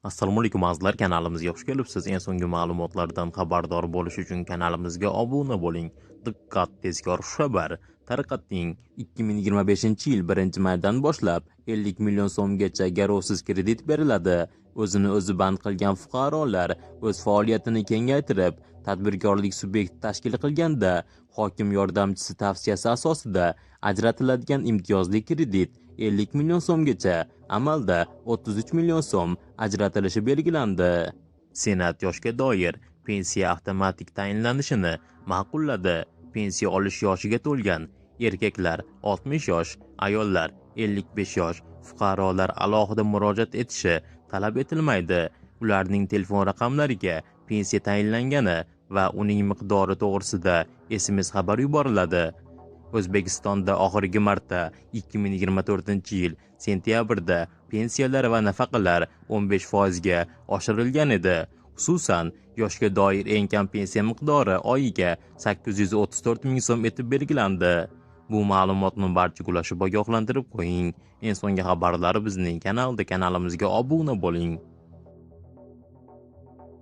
Assalomu alaykum azizlar, kanalimizga xush kelibsiz. Eng so'nggi ma'lumotlardan xabardor bo'lish uchun kanalimizga obuna bo'ling. Diqqat, tezkor xabar. Tarqating. 2025-yil 1-maydan boshlab 50 million so'mgacha garovsiz kredit beriladi. O'zini o'zi band qilgan fuqarolar o'z faoliyatini kengaytirib, tadbirkorlik subyekti tashkil qilganda hokim yordamchisi tavsiyasi asosida ajratiladigan imtiyozli kredit 50 million so'mgacha, amalda 33 million so'm ajratilishi belgilandi. Senat yoshga doir pensiya avtomatik tayinlanishini ma'qulladi. Pensiya olish yoshiga to'lgan erkaklar 60 yosh, ayollar 55 yosh, fuqarolar alohida murojaat etishi talab etilmaydi. Ularning telefon raqamlariga pensiya tayinlangani va uning miqdori to'g'risida SMS xabar yuboriladi. O'zbekistonda oxirgi marta 2024-yil sentyabrda pensiyalar va nafaqalar 15% ga oshirilgan edi. Xususan, yoshga doir eng kam pensiya miqdori oyiga 834 ming so'm etib belgilandi. Bu ma'lumotni barcha ulashib ogohlantirib qo'ying. Eng so'nggi xabarlar bizning kanalimizga obuna bo'ling.